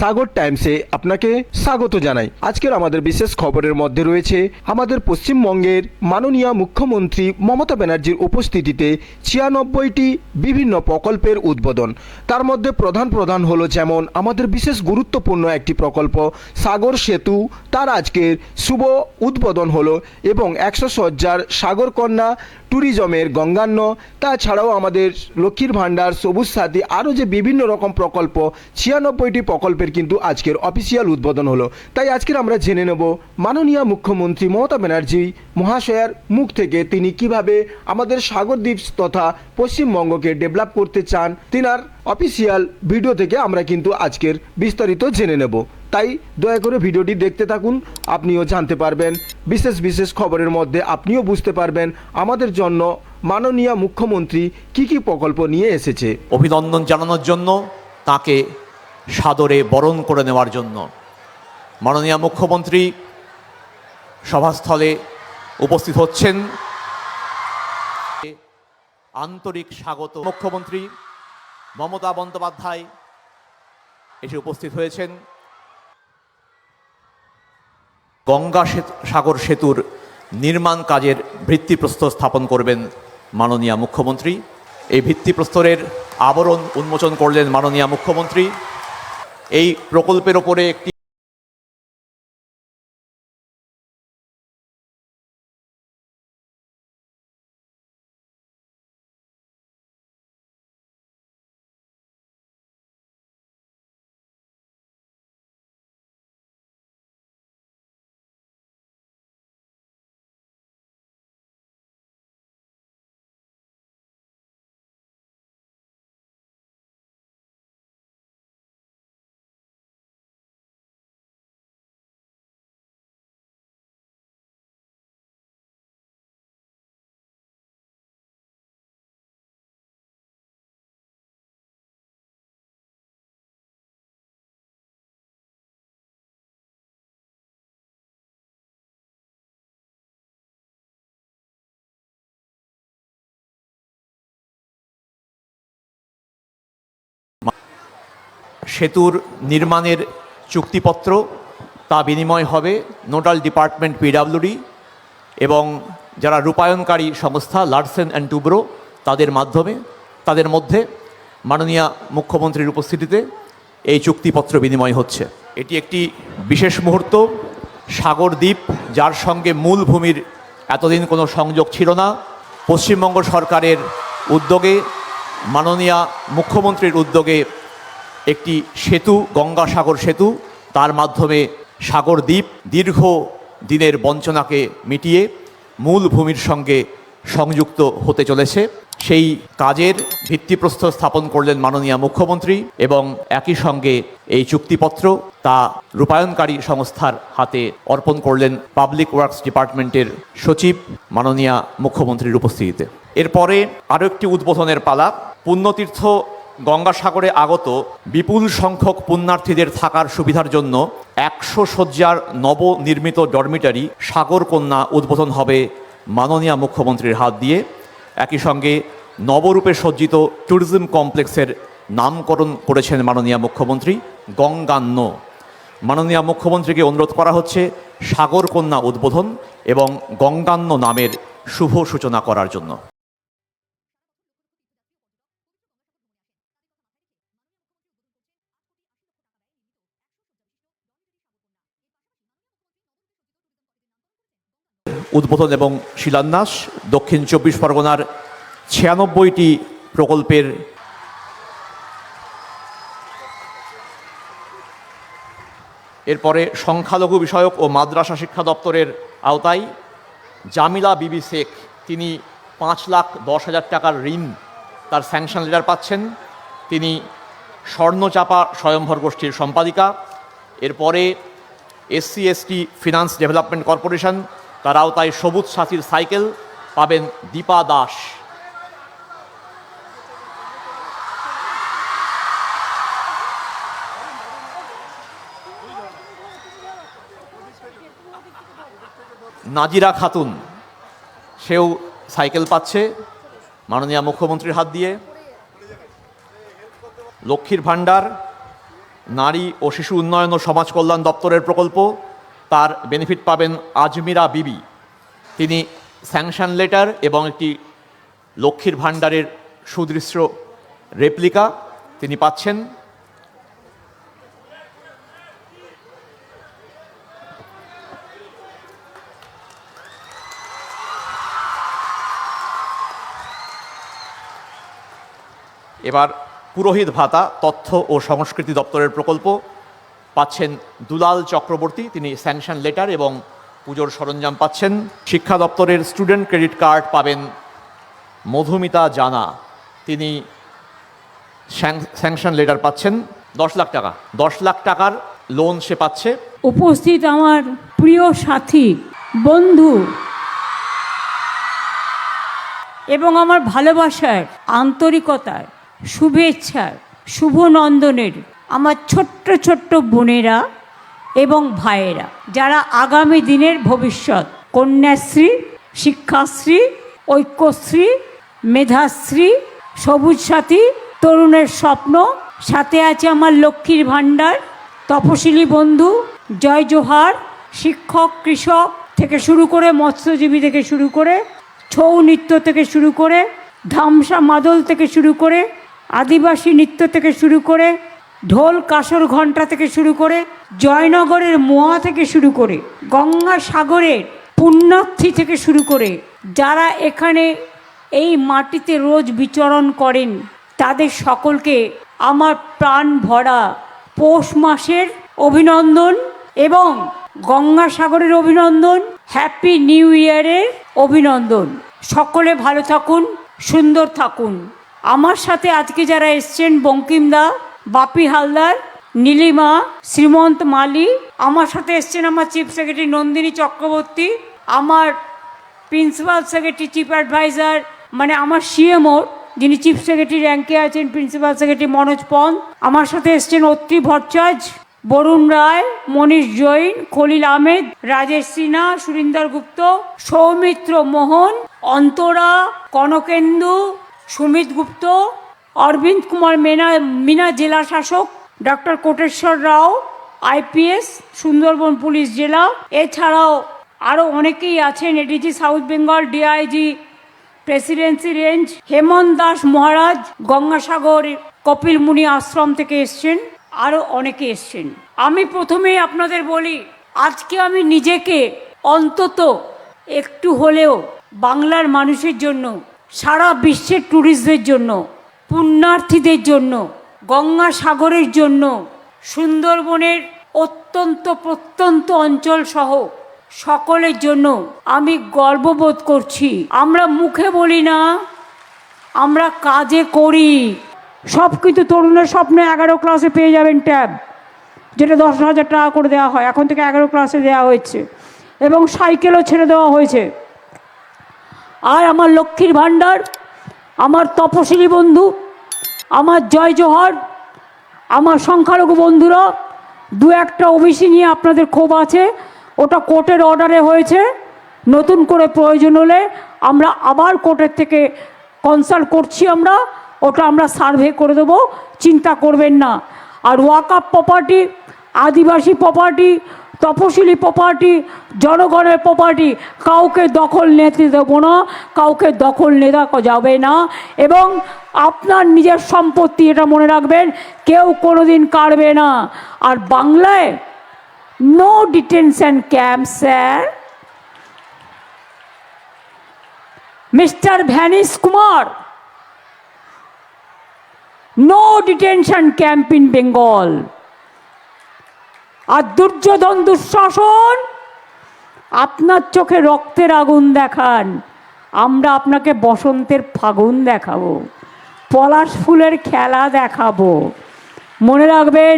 সাগর টাইমসে আপনাকে স্বাগত জানাই। আজকের আমাদের বিশেষ খবরের মধ্যে রয়েছে আমাদের পশ্চিমবঙ্গের মাননীয় মুখ্যমন্ত্রী মমতা ব্যানার্জির উপস্থিতিতে 96টি বিভিন্ন প্রকল্পের উদ্বোধন। তার মধ্যে প্রধান হলো যেমন আমাদের বিশেষ গুরুত্বপূর্ণ একটি প্রকল্প সাগর সেতু, তার আজকের শুভ উদ্বোধন হলো এবং 100 সজ্জার সাগরকন্যা ট্যুরিজমের গঙ্গান্ন, তাছাড়াও আমাদের লক্ষ্মীর ভাণ্ডার, সবুজ সাথী, আরও যে বিভিন্ন রকম প্রকল্প 96টি প্রকল্পের কিন্তু আজকের অফিসিয়াল উদ্বোধন হলো। তাই আজকের আমরা জেনে নেব মাননীয় মুখ্যমন্ত্রী মমতা ব্যানার্জি মহাশয়ার মুখ থেকে তিনি কিভাবে আমাদের সাগরদ্বীপ তথা পশ্চিমবঙ্গকে ডেভেলপ করতে চান, তিনার অফিসিয়াল ভিডিও থেকে আমরা কিন্তু আজকের বিস্তারিত জেনে নেব। তাই দয়া করে ভিডিওটি দেখতে থাকুন, আপনিও জানতে পারবেন বিশেষ খবরের মধ্যে আপনিও বুঝতে পারবেন আমাদের জন্য মাননীয় মুখ্যমন্ত্রী কি প্রকল্প নিয়ে এসেছে। অভিনন্দন জানানোর জন্য, তাকে সাদরে বরণ করে নেওয়ার জন্য মাননীয় মুখ্যমন্ত্রী সভাস্থলে উপস্থিত হচ্ছেন। আন্তরিক স্বাগত। মুখ্যমন্ত্রী মমতা বন্দ্যোপাধ্যায় এসে উপস্থিত হয়েছেন। গঙ্গা সাগর সেতুর নির্মাণ কাজের ভিত্তিপ্রস্তর স্থাপন করবেন মাননীয় মুখ্যমন্ত্রী। এই ভিত্তিপ্রস্তরের আবরণ উন্মোচন করলেন মাননীয় মুখ্যমন্ত্রী। এই প্রকল্পের ওপরে একটি সেতুর নির্মাণের চুক্তিপত্র তা বিনিময় হবে নোডাল ডিপার্টমেন্ট পিডব্লিউডি এবং যারা রূপায়ণকারী সংস্থা লারসেন অ্যান্ড টুব্রো তাদের মধ্যে মাননীয় মুখ্যমন্ত্রীর উপস্থিতিতে এই চুক্তিপত্র বিনিময় হচ্ছে। এটি একটি বিশেষ মুহূর্ত। সাগরদ্বীপ, যার সঙ্গে মূল ভূমির এতদিন কোনো সংযোগ ছিল না, পশ্চিমবঙ্গ সরকারের উদ্যোগে, মাননীয় মুখ্যমন্ত্রীর উদ্যোগে একটি সেতু, গঙ্গাসাগর সেতু, তার মাধ্যমে সাগরদ্বীপ দীর্ঘ দিনের বঞ্চনাকে মিটিয়ে মূল ভূমির সঙ্গে সংযুক্ত হতে চলেছে। সেই কাজের ভিত্তিপ্রস্তর স্থাপন করলেন মাননীয় মুখ্যমন্ত্রী এবং একই সঙ্গে এই চুক্তিপত্র তা রূপায়ণকারী সংস্থার হাতে অর্পণ করলেন পাবলিক ওয়ার্কস ডিপার্টমেন্টের সচিব মাননীয় মুখ্যমন্ত্রীর উপস্থিতিতে। এরপরে আরও একটি উদ্বোধনের পালা। পুণ্যতীর্থ গঙ্গাসাগরে আগত বিপুল সংখ্যক পুণ্যার্থীদের থাকার সুবিধার জন্য 100 সজ্জার নবনির্মিত ডরমিটারি সাগরকন্যা উদ্বোধন হবে মাননীয় মুখ্যমন্ত্রীর হাত দিয়ে। একই সঙ্গে নবরূপে সজ্জিত ট্যুরিজম কমপ্লেক্সের নামকরণ করেছেন মাননীয় মুখ্যমন্ত্রী গঙ্গান্ন। মাননীয় মুখ্যমন্ত্রীকে অনুরোধ করা হচ্ছে সাগরকন্যা উদ্বোধন এবং গঙ্গান্ন নামের শুভ সূচনা করার জন্য। উদ্বোধন এবং শিলান্যাস দক্ষিণ 24 পরগনার 96টি প্রকল্পের এরপরে সংখ্যালঘু বিষয়ক ও মাদ্রাসা শিক্ষা দপ্তরের আওতায় জামিলা বিবি শেখ, তিনি 5,10,000 টাকার ঋণ, তার স্যাংশন লেটার পাচ্ছেন। তিনি স্বর্ণচাপা স্বয়ংভর গোষ্ঠীর সম্পাদিকা। এরপরে SC/ST ফিনান্স ডেভেলপমেন্ট কর্পোরেশন, তার আওতায় সবুজ সাথীর সাইকেল পাবেন দীপা দাস। নাজিরা খাতুন, সেও সাইকেল পাচ্ছে মাননীয় মুখ্যমন্ত্রীর হাত দিয়ে। লক্ষ্মীর ভাণ্ডার নারী ও শিশু উন্নয়ন ও সমাজ কল্যাণ দপ্তরের প্রকল্প, তার বেনিফিট পাবেন আজমিরা বিবি। তিনি স্যাংশন লেটার এবং একটি লক্ষ্মীর ভাণ্ডারের সুদৃশ্য রেপ্লিকা তিনি পাচ্ছেন। এবার পুরোহিত ভাতা তথ্য ও সংস্কৃতি দপ্তরের প্রকল্প পাচ্ছেন দুলাল চক্রবর্তী, তিনি স্যাংশন লেটার এবং পুজোর সরঞ্জাম পাচ্ছেন। শিক্ষা দপ্তরের স্টুডেন্ট ক্রেডিট কার্ড পাবেন মধুমিতা জানা, তিনি স্যাংশন লেটার পাচ্ছেন 10 লাখ টাকা, 10 লাখ টাকার লোন সে পাচ্ছে। উপস্থিত আমার প্রিয় সাথী, বন্ধু এবং আমার ভালোবাসার, আন্তরিকতার, শুভেচ্ছার, শুভ নন্দনের আমার ছোট্ট ছোট্ট বোনেরা এবং ভাইয়েরা, যারা আগামী দিনের ভবিষ্যৎ, কন্যাশ্রী, শিক্ষাশ্রী, ঐক্যশ্রী, মেধাশ্রী, সবুজ সাথী, তরুণের স্বপ্ন, সাথে আছে আমার লক্ষ্মীর ভাণ্ডার, তপশিলি বন্ধু, জয় জোহার, শিক্ষক, কৃষক থেকে শুরু করে, মৎস্যজীবী থেকে শুরু করে, ছৌ নৃত্য থেকে শুরু করে, ধামসা মাদল থেকে শুরু করে, আদিবাসী নৃত্য থেকে শুরু করে, ঢোল কাসর ঘণ্টা থেকে শুরু করে, জয়নগরের মোয়া থেকে শুরু করে, গঙ্গাসাগরের পুণ্যার্থী থেকে শুরু করে, যারা এখানে এই মাটিতে রোজ বিচরণ করেন, তাদের সকলকে আমার প্রাণ ভরা পৌষ মাসের অভিনন্দন এবং গঙ্গাসাগরের অভিনন্দন, হ্যাপি নিউ ইয়ারের অভিনন্দন। সকলে ভালো থাকুন, সুন্দর থাকুন। আমার সাথে আজকে যারা এসছেন, বঙ্কিমদা, বাপি হালদার, নীলিমা, শ্রীমন্ত মালি, আমার সাথে এসছেন আমার চিফ সেক্রেটারি নন্দিনী চক্রবর্তী, আমার প্রিন্সিপাল সেক্রেটারি, চিফ অ্যাডভাইজার মানে আমার সিএমও যিনি চিফ সেক্রেটারি র্যাঙ্কে আছেন, প্রিন্সিপাল সেক্রেটারি মনোজ পন, আমার সাথে এসছেন অত্রি ভট্টাচার্য, বরুণ রায়, মনীষ জৈন, খলিল আহমেদ, রাজেশ সিনহা, সুরিন্দর গুপ্ত, সৌমিত্র মোহন, অন্তরা, কনকেন্দু, সুমিত গুপ্ত, অরবিন্দ কুমার মিনা জেলা শাসক, doctor Koteswara Rao, IPS, Sundarban police জেলা, এছাড়াও আরও অনেকেই আছেন, ADG south Bengal, DIG presidency range, Hemanta Das Maharaj, Gangasagar Kapil Muni Ashram থেকে এসছেন, আরও অনেকে এসছেন। আমি প্রথমেই আপনাদের বলি, আজকে আমি নিজেকে অন্তত একটু হলেও বাংলার মানুষের জন্য, সারা বিশ্বের ট্যুরিস্টদের জন্য, পুণ্যার্থীদের জন্য, গঙ্গাসাগরের জন্য, সুন্দরবনের অত্যন্ত প্রত্যন্ত অঞ্চল সহ সকলের জন্য আমি গর্ববোধ করছি। আমরা মুখে বলি না, আমরা কাজে করি। সব কিছু তরুণের স্বপ্নে 11 ক্লাসে পেয়ে যাবেন ট্যাব, যেটা 10,000 টাকা করে দেওয়া হয়, এখন থেকে 11 ক্লাসে দেওয়া হয়েছে, এবং সাইকেলও ছেড়ে দেওয়া হয়েছে। আর আমার লক্ষ্মীর ভাণ্ডার, আমার তপশিলি বন্ধু, আমার জয় জোহার, আমার সংখ্যালঘু বন্ধুরা, দু একটা ওবিসি নিয়ে আপনাদের ক্ষোভ আছে, ওটা কোর্টের অর্ডারে হয়েছে, নতুন করে প্রয়োজন হলে আমরা আবার কোর্টের থেকে কনসাল্ট করছি, ওটা আমরা সার্ভে করে দেবো, চিন্তা করবেন না। আর ওয়াকআপ প্রপার্টি, আদিবাসী প্রপার্টি, তপশিলি প্রপার্টি, জনগণের প্রপার্টি কাউকে দখল নিতে দেবো না, কাউকে দখল নেওয়া যাবে না। এবং আপনার নিজের সম্পত্তি, এটা মনে রাখবেন, কেউ কোনোদিন কাড়বে না। আর বাংলায় no detention camp sir. Mister vanish Kumar, no detention camp in Bengal. আর দুর্যোধন, দুঃশাসন, আপনার চোখে রক্তের আগুন দেখান, আমরা আপনাকে বসন্তের ফাগুন দেখাবো, পলাশ ফুলের খেলা দেখাবো। মনে রাখবেন,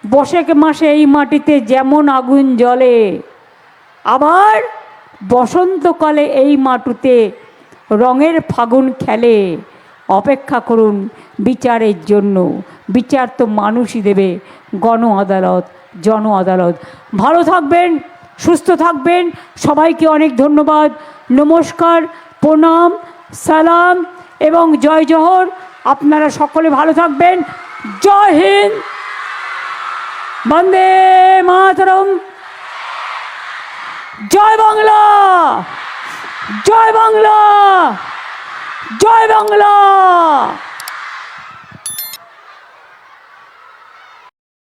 বৈশাখ মাসে এই মাটিতে যেমন আগুন জ্বলে, আবার বসন্তকালে এই মাটিতে রঙের ফাগুন খেলে। অপেক্ষা করুন বিচারের জন্য, বিচার তো মানুষই দেবে, গণ আদালত, জন আদালত। ভালো থাকবেন, সুস্থ থাকবেন, সবাইকে অনেক ধন্যবাদ, নমস্কার, প্রণাম, সালাম এবং জয় জোহর। আপনারা সকলে ভালো থাকবেন। জয় হিন্দ, বন্দে মাতরম। জয় বাংলা, জয় বাংলা, জয় বাংলা।